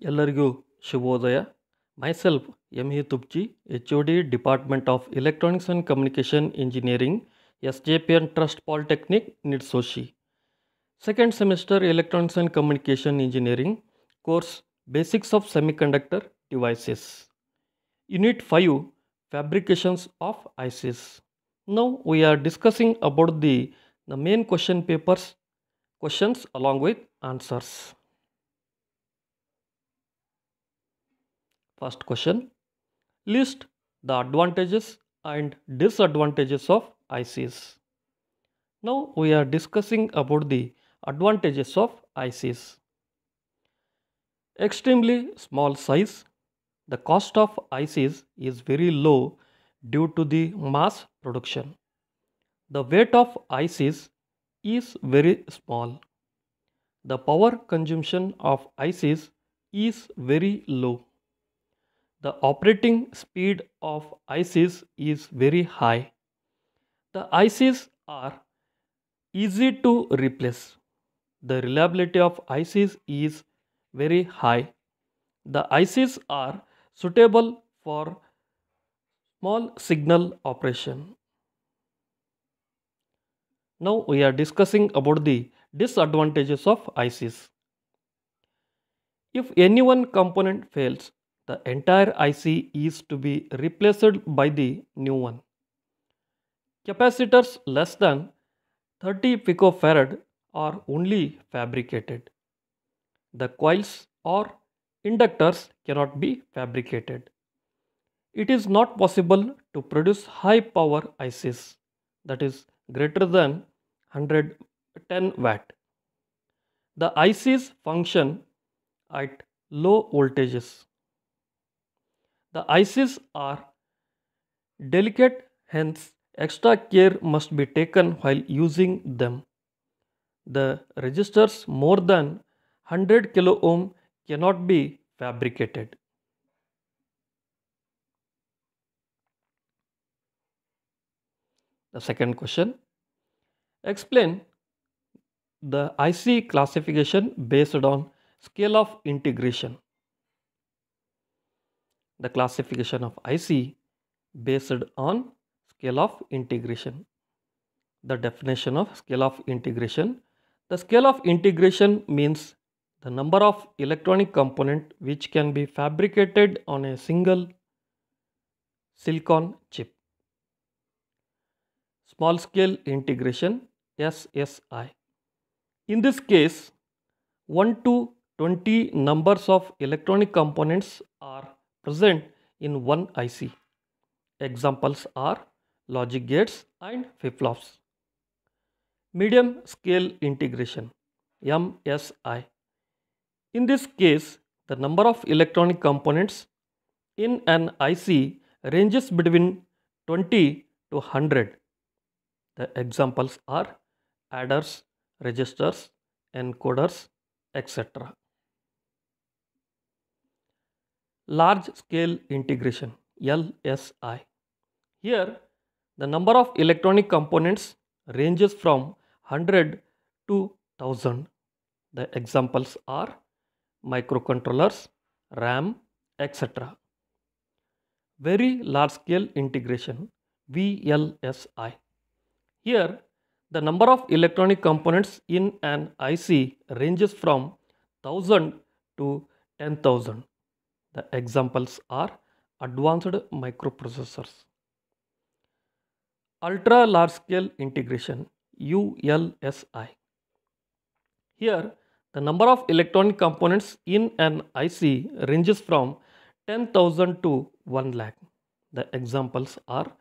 ಎಲ್ಲರಿಗೂ ಶುಭೋದಯ. Myself M. Tupchi, HOD Department of Electronics and Communication Engineering, SJPN Trust Polytechnic, Nidsoshi. Second semester Electronics and Communication Engineering course Basics of Semiconductor Devices. Unit 5 Fabrications of ICs. Now we are discussing about the main questions along with answers. First question, list the advantages and disadvantages of ICs. Now we are discussing about the advantages of ICs. Extremely small size. The cost of ICs is very low due to the mass production. The weight of ICs is very small. The power consumption of ICs is very low. The operating speed of ICs is very high. The ICs are easy to replace. The reliability of ICs is very high. The ICs are suitable for small signal operation. Now we are discussing about the disadvantages of ICs. If any one component fails, the entire IC is to be replaced by the new one. Capacitors less than 30 picofarad are only fabricated. The coils or inductors cannot be fabricated. It is not possible to produce high power ICs, that is greater than 110 watt. The ICs function at low voltages. The ICs are delicate, hence extra care must be taken while using them. The resistors more than 100 kilo ohm cannot be fabricated. The second question, explain the IC classification based on scale of integration. The classification of IC based on scale of integration. The definition of scale of integration. The scale of integration means the number of electronic component which can be fabricated on a single silicon chip. Small scale integration, SSI. In this case, 1 to 20 numbers of electronic components are present in one IC. Examples are logic gates and flip-flops. Medium scale integration, MSI. In this case, the number of electronic components in an IC ranges between 20 to 100. The examples are adders, registers, encoders, etc. Large scale integration, LSI. Here, the number of electronic components ranges from 100 to 1000. The examples are microcontrollers, RAM, etc. Very large scale integration, VLSI. Here, the number of electronic components in an IC ranges from 1000 to 10,000. The examples are advanced microprocessors. Ultra large scale integration, ULSI. Here, the number of electronic components in an IC ranges from 10,000 to 1 lakh. The examples are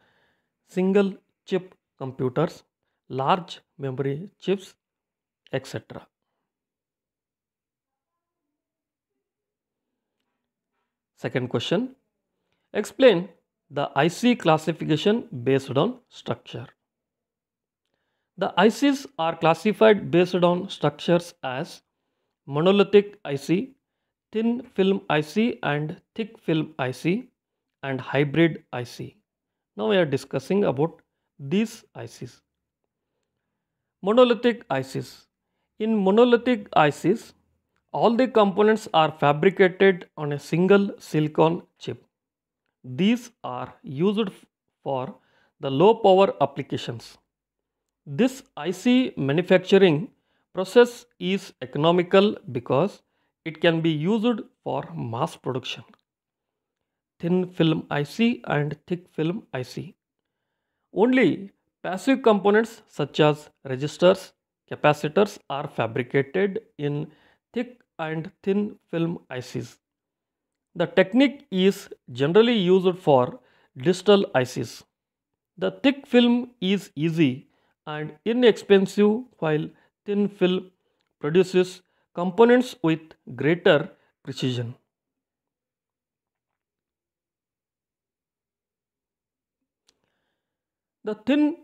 single chip computers, large memory chips, etc. Second question, explain the IC classification based on structure. The ICs are classified based on structures as monolithic IC, thin film IC and thick film IC, and hybrid IC. Now we are discussing about these ICs. Monolithic ICs. In monolithic ICs, All the components are fabricated on a single silicon chip. These are used for the low power applications. This IC manufacturing process is economical because it can be used for mass production. Thin film IC and thick film IC. Only passive components such as resistors, capacitors are fabricated in thick and thin film ICs. The technique is generally used for digital ICs. The thick film is easy and inexpensive, while thin film produces components with greater precision. The thin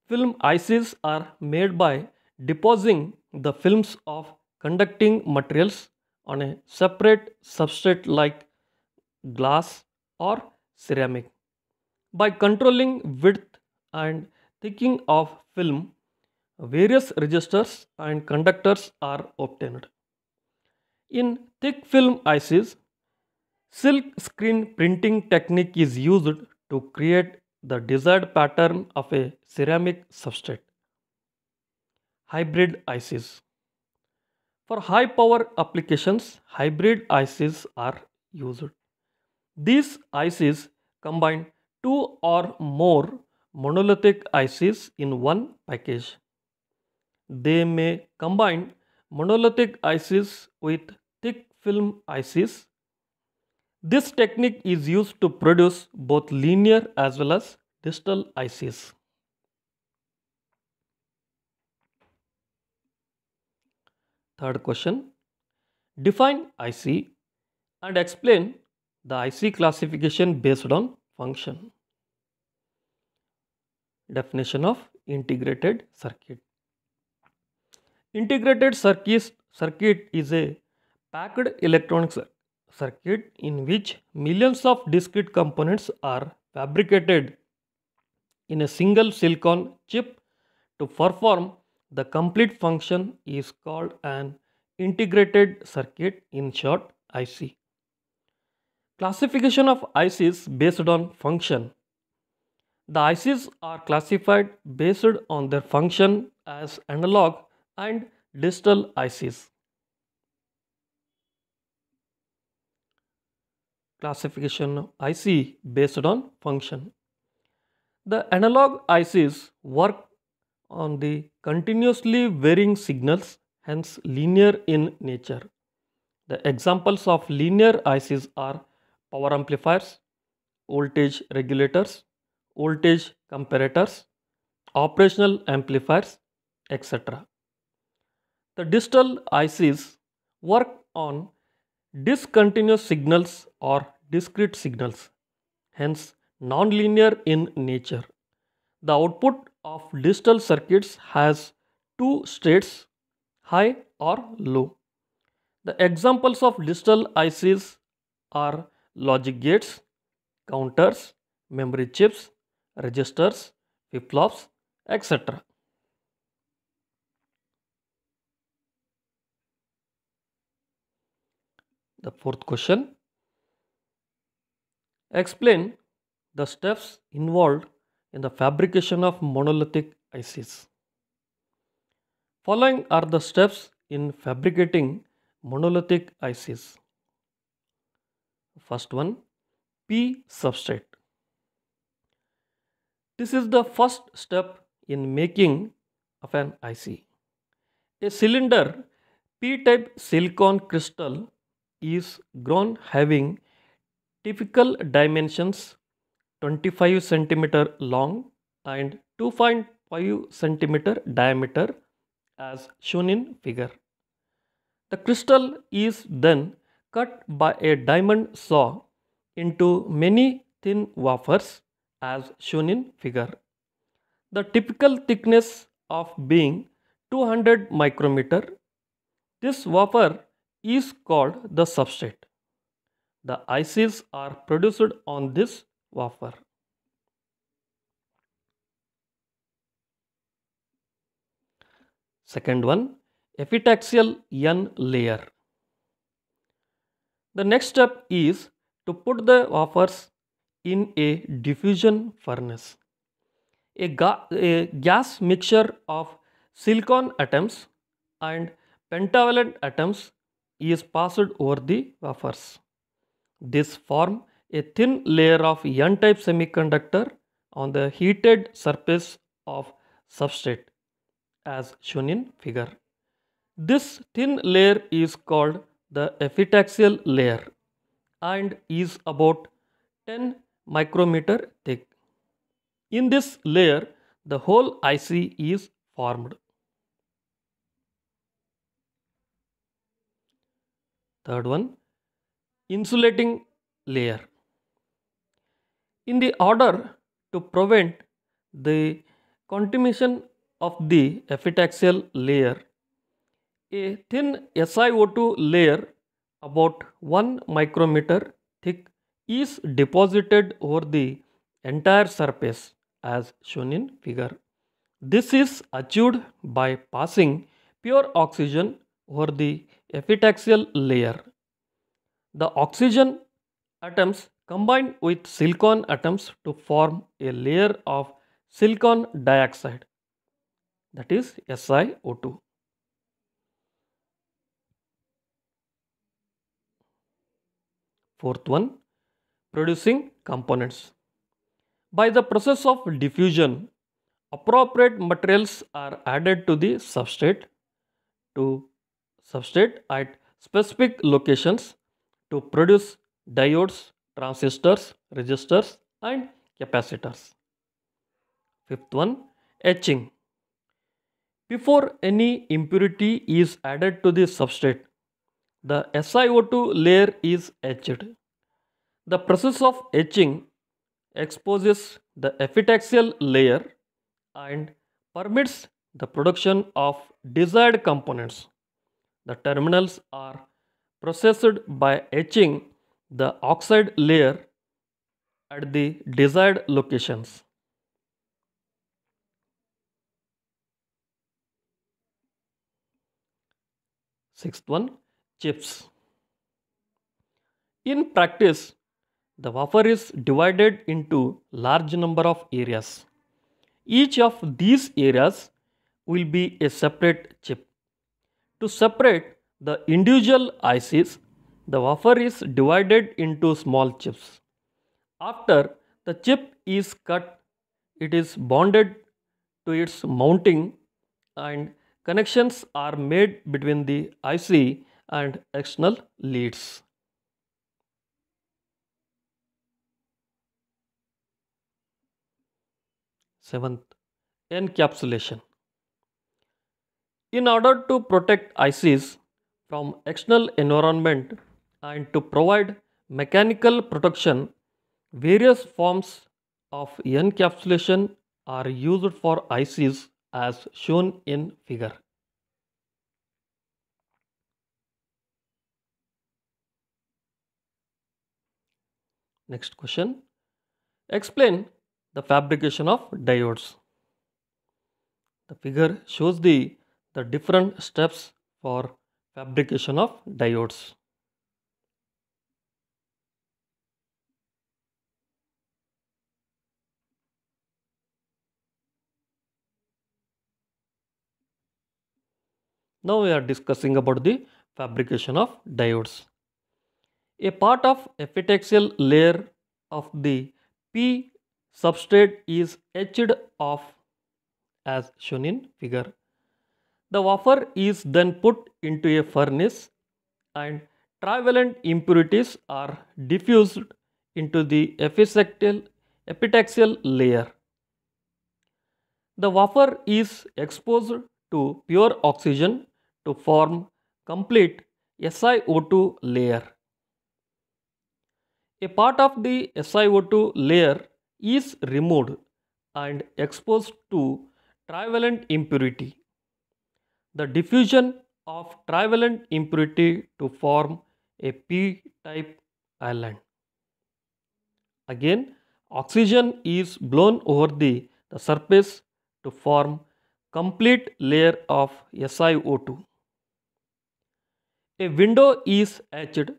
film ICs are made by depositing the films of conducting materials on a separate substrate like glass or ceramic. By controlling width and thickening of film, various resistors and conductors are obtained. In thick film ICs, silk screen printing technique is used to create the desired pattern of a ceramic substrate. Hybrid ICs. For high power applications, hybrid ICs are used. These ICs combine two or more monolithic ICs in one package. They may combine monolithic ICs with thick film ICs. This technique is used to produce both linear as well as digital ICs. Third question. Define IC and explain the IC classification based on function. Definition of integrated circuit. Integrated circuit is a packed electronic circuit in which millions of discrete components are fabricated in a single silicon chip to perform the complete function is called an integrated circuit, in short IC. Classification of ICs based on function. The ICs are classified based on their function as analog and digital ICs. Classification of IC based on function. The analog ICs work on the continuously varying signals, hence linear in nature. The examples of linear ICs are power amplifiers, voltage regulators, voltage comparators, operational amplifiers, etc. The digital ICs work on discontinuous signals or discrete signals, hence nonlinear in nature. The output of digital circuits has two states, high or low. The examples of digital ICs are logic gates, counters, memory chips, registers, flip-flops, etc. The fourth question. Explain the steps involved in the fabrication of monolithic ICs. Following are the steps in fabricating monolithic ICs. First one, P substrate. This is the first step in making of an IC. A cylinder P-type silicon crystal is grown having typical dimensions 25 cm long and 2.5 cm diameter as shown in figure. The crystal is then cut by a diamond saw into many thin wafers as shown in figure. The typical thickness of being 200 micrometer. This wafer is called the substrate. The ICs are produced on this wafer. Second one, epitaxial N layer. The next step is to put the wafers in a diffusion furnace. A gas mixture of silicon atoms and pentavalent atoms is passed over the wafers. This forms a thin layer of N-type semiconductor on the heated surface of substrate as shown in figure. This thin layer is called the epitaxial layer and is about 10 micrometer thick. In this layer, the whole IC is formed. Third one, insulating layer. In the order to prevent the contamination of the epitaxial layer, a thin SiO2 layer about 1 micrometer thick is deposited over the entire surface as shown in figure. This is achieved by passing pure oxygen over the epitaxial layer. The oxygen atoms combine with silicon atoms to form a layer of silicon dioxide, that is SiO2. Fourth one, producing components. By the process of diffusion, appropriate materials are added to the to substrate at specific locations to produce diodes, transistors, resistors and capacitors. Fifth one, etching. Before any impurity is added to the substrate, the SiO2 layer is etched. The process of etching exposes the epitaxial layer and permits the production of desired components. The terminals are processed by etching the oxide layer at the desired locations. Sixth one, chips. In practice, the wafer is divided into large number of areas. Each of these areas will be a separate chip. To separate the individual ICs, the wafer is divided into small chips. After the chip is cut, it is bonded to its mounting and connections are made between the IC and external leads. Seventh, encapsulation. In order to protect ICs from external environment and to provide mechanical protection, various forms of encapsulation are used for ICs as shown in figure. Next question. Explain the fabrication of diodes. The figure shows the different steps for fabrication of diodes. Now we are discussing about the fabrication of diodes. A part of epitaxial layer of the P substrate is etched off as shown in figure. The wafer is then put into a furnace and trivalent impurities are diffused into the epitaxial layer. The wafer is exposed to pure oxygen to form complete SiO2 layer. A part of the SiO2 layer is removed and exposed to trivalent impurity. The diffusion of trivalent impurity to form a p-type island. Again, oxygen is blown over the surface to form complete layer of SiO2. A window is etched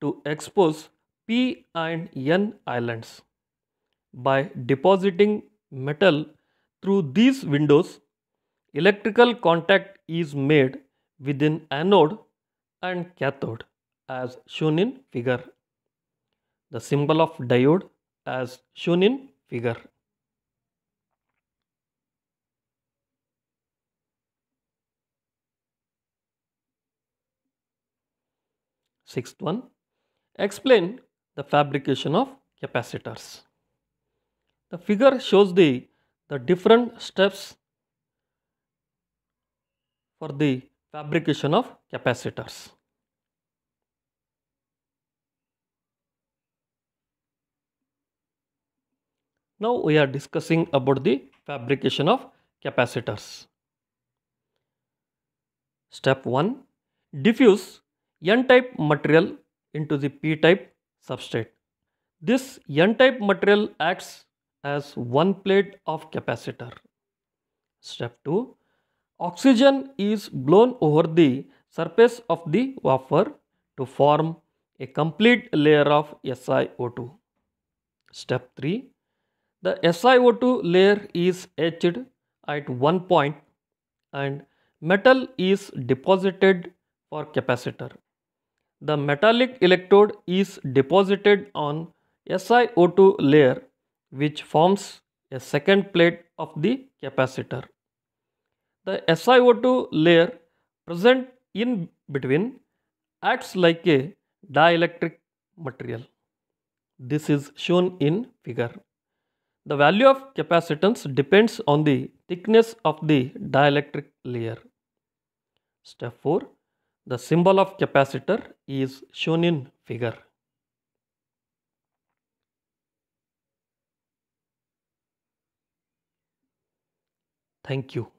to expose p and n islands. By depositing metal through these windows, electrical contact is made within anode and cathode as shown in figure. The symbol of diode as shown in figure. Sixth one, explain the fabrication of capacitors. The figure shows the different steps for the fabrication of capacitors. Now we are discussing about the fabrication of capacitors. Step 1. Diffuse N-type material into the P-type substrate. This N-type material acts as one plate of capacitor. Step 2. Oxygen is blown over the surface of the wafer to form a complete layer of SiO2. Step 3. The SiO2 layer is etched at one point and metal is deposited for capacitor. The metallic electrode is deposited on SiO2 layer which forms a second plate of the capacitor. The SiO2 layer present in between acts like a dielectric material. This is shown in figure. The value of capacitance depends on the thickness of the dielectric layer. Step 4. The symbol of capacitor is shown in figure. Thank you.